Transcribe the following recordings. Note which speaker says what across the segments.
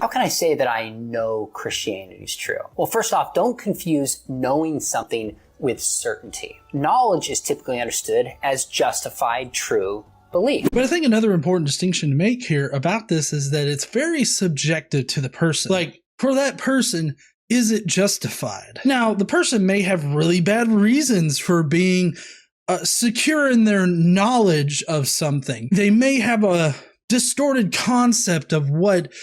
Speaker 1: How can I say that I know Christianity is true? Well, first off, don't confuse knowing something with certainty. Knowledge is typically understood as justified, true belief.
Speaker 2: But I think another important distinction to make here about this is that it's very subjective to the person. Like, for that person, is it justified? Now, the person may have really bad reasons for being secure in their knowledge of something. They may have a distorted concept of what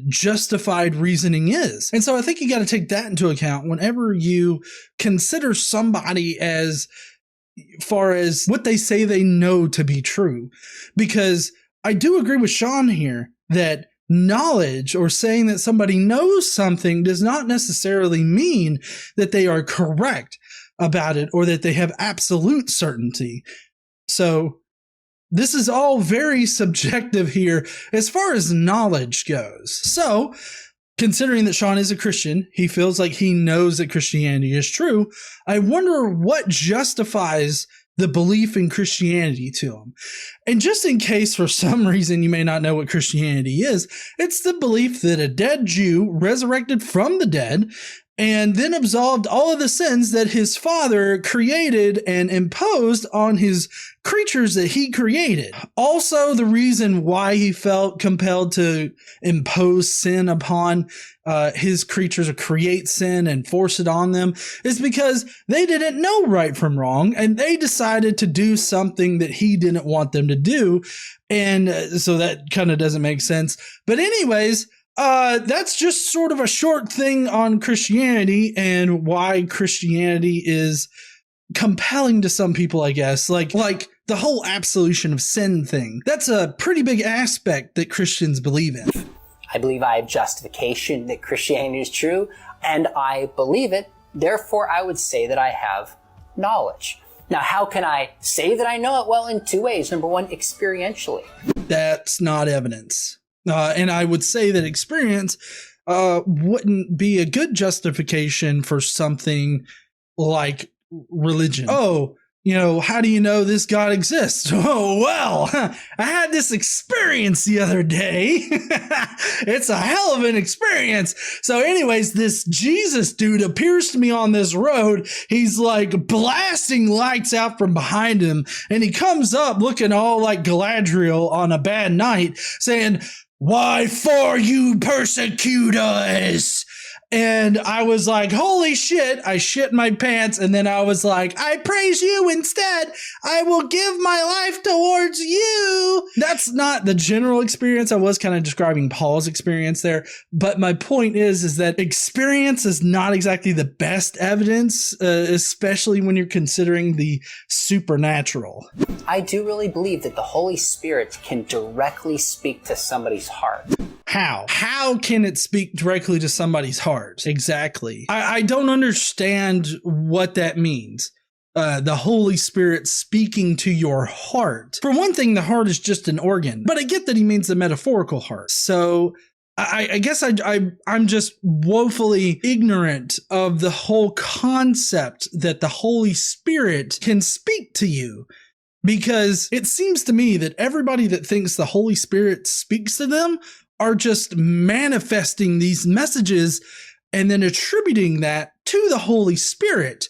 Speaker 2: justified reasoning is. And so I think you got to take that into account whenever you consider somebody as far as what they say they know to be true. Because I do agree with Sean here that knowledge or saying that somebody knows something does not necessarily mean that they are correct about it or that they have absolute certainty. So this is all very subjective here as far as knowledge goes. So, considering that Sean is a Christian, he feels like he knows that Christianity is true. I wonder what justifies the belief in Christianity to him. And just in case for some reason you may not know what Christianity is, it's the belief that a dead Jew resurrected from the dead and then absolved all of the sins that his father created and imposed on his creatures that he created. Also, the reason why he felt compelled to impose sin upon his creatures or create sin and force it on them is because they didn't know right from wrong and they decided to do something that he didn't want them to do. And so that kind of doesn't make sense. But anyways, that's just sort of a short thing on Christianity and why Christianity is compelling to some people, I guess. Like the whole absolution of sin thing. That's a pretty big aspect that Christians believe in.
Speaker 1: I believe I have justification that Christianity is true, and I believe it. Therefore, I would say that I have knowledge. Now, how can I say that I know it? Well, in two ways. Number one, experientially.
Speaker 2: That's not evidence. And I would say that experience wouldn't be a good justification for something like religion. Oh, how do you know this God exists? Oh, well, I had this experience the other day. It's a hell of an experience. So anyways, this Jesus dude appears to me on this road. He's like blasting lights out from behind him. And he comes up looking all like Galadriel on a bad night saying, "Why for you persecute us?" And I was like, holy shit, I shit my pants. And then I was like, I praise you instead. I will give my life towards you. That's not the general experience. I was kind of describing Paul's experience there. But my point is that experience is not exactly the best evidence, especially when you're considering the supernatural.
Speaker 1: I do really believe that the Holy Spirit can directly speak to somebody's heart.
Speaker 2: How? How can it speak directly to somebody's heart? Exactly. I don't understand what that means. The Holy Spirit speaking to your heart. For one thing, the heart is just an organ, but I get that he means the metaphorical heart. So I guess I'm just woefully ignorant of the whole concept that the Holy Spirit can speak to you. Because it seems to me that everybody that thinks the Holy Spirit speaks to them are just manifesting these messages and then attributing that to the Holy Spirit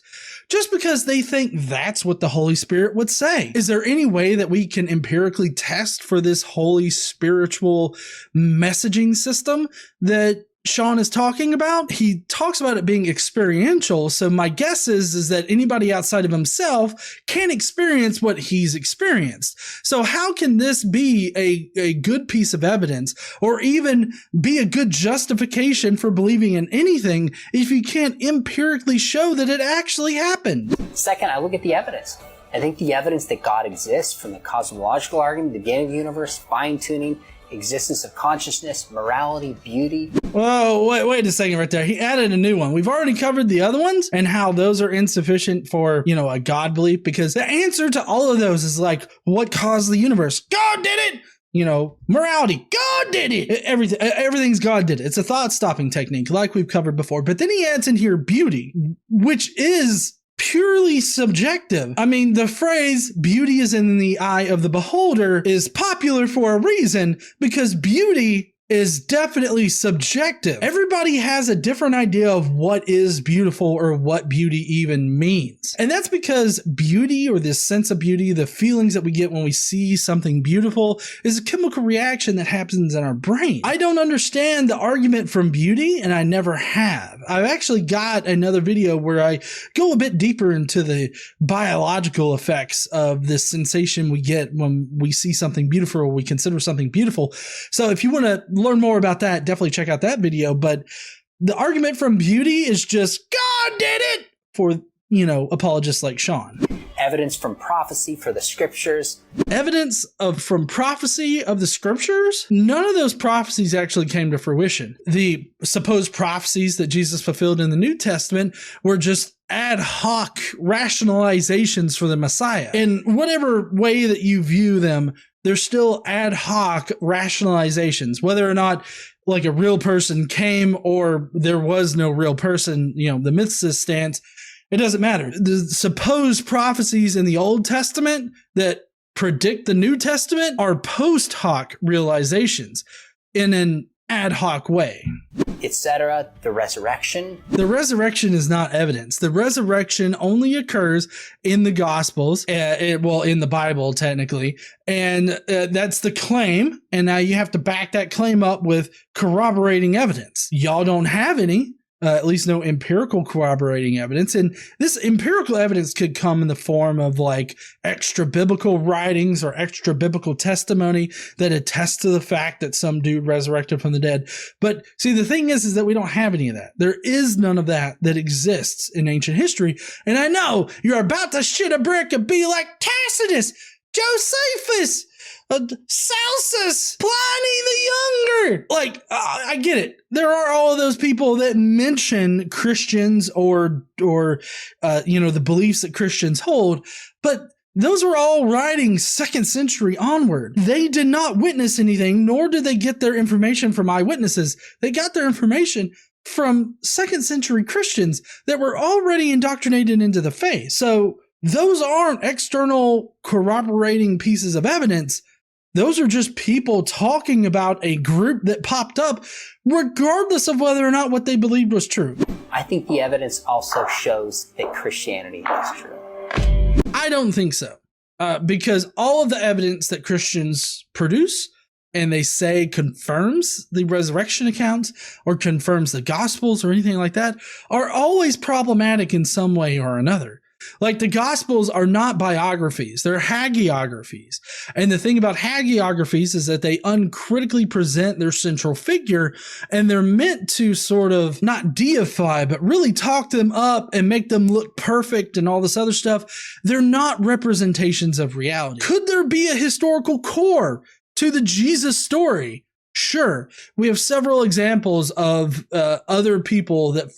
Speaker 2: just because they think that's what the Holy Spirit would say. Is there any way that we can empirically test for this holy spiritual messaging system that Sean is talking about? He talks about it being experiential. So my guess is that anybody outside of himself can experience what he's experienced. So how can this be a good piece of evidence or even be a good justification for believing in anything if you can't empirically show that it actually happened?
Speaker 1: Second, I look at the evidence. I think the evidence that God exists, from the cosmological argument, the beginning of the universe, fine-tuning, existence of consciousness, morality, beauty.
Speaker 2: Whoa, wait a second right there. He added a new one. We've already covered the other ones and how those are insufficient for, a God belief, because the answer to all of those is like, what caused the universe? God did it! Morality. God did it! Everything's God did it. It's a thought-stopping technique like we've covered before. But then he adds in here beauty, which is purely subjective. I mean, the phrase beauty is in the eye of the beholder is popular for a reason, because beauty is definitely subjective. Everybody has a different idea of what is beautiful or what beauty even means. And that's because beauty, or this sense of beauty, the feelings that we get when we see something beautiful, is a chemical reaction that happens in our brain. I don't understand the argument from beauty, and I never have. I've actually got another video where I go a bit deeper into the biological effects of this sensation we get when we see something beautiful or we consider something beautiful. So if you want to learn more about that, definitely check out that video. But the argument from beauty is just God did it for, apologists like Sean.
Speaker 1: Evidence from prophecy for the scriptures.
Speaker 2: Evidence from prophecy of the scriptures? None of those prophecies actually came to fruition. The supposed prophecies that Jesus fulfilled in the New Testament were just ad hoc rationalizations for the Messiah. In whatever way that you view them, they're still ad hoc rationalizations. Whether or not like a real person came or there was no real person, the mythicist stance, it doesn't matter. The supposed prophecies in the Old Testament that predict the New Testament are post hoc realizations in an ad hoc way.
Speaker 1: Etc. The resurrection.
Speaker 2: The resurrection is not evidence. The resurrection only occurs in the Gospels, in the Bible technically, and that's the claim. And now you have to back that claim up with corroborating evidence. Y'all don't have any. At least no empirical corroborating evidence. And this empirical evidence could come in the form of like extra biblical writings or extra biblical testimony that attests to the fact that some dude resurrected from the dead. But see, the thing is that we don't have any of that. There is none of that exists in ancient history. And I know you're about to shit a brick and be like Tacitus, Josephus, Celsus, Pliny the Younger. I get it. There are all of those people that mention Christians or the beliefs that Christians hold, but those are all writing 2nd century onward. They did not witness anything, nor did they get their information from eyewitnesses. They got their information from 2nd century Christians that were already indoctrinated into the faith. So those aren't external corroborating pieces of evidence. Those are just people talking about a group that popped up, regardless of whether or not what they believed was true.
Speaker 1: I think the evidence also shows that Christianity is true.
Speaker 2: I don't think so. Because all of the evidence that Christians produce and they say confirms the resurrection accounts or confirms the Gospels or anything like that are always problematic in some way or another. Like the Gospels are not biographies, they're hagiographies. And the thing about hagiographies is that they uncritically present their central figure, and they're meant to sort of not deify, but really talk them up and make them look perfect and all this other stuff. They're not representations of reality. Could there be a historical core to the Jesus story? Sure. We have several examples of other people that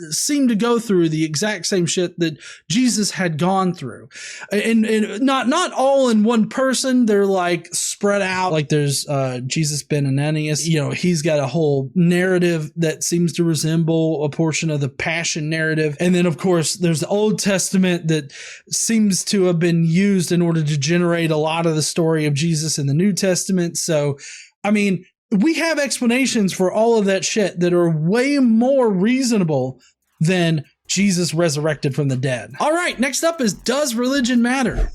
Speaker 2: seem to go through the exact same shit that Jesus had gone through. And not all in one person. They're like spread out. Like there's Jesus ben Ananias. He's got a whole narrative that seems to resemble a portion of the Passion narrative. And then, of course, there's the Old Testament that seems to have been used in order to generate a lot of the story of Jesus in the New Testament. So, I mean, we have explanations for all of that shit that are way more reasonable than Jesus resurrected from the dead. All right, next up is, does religion matter?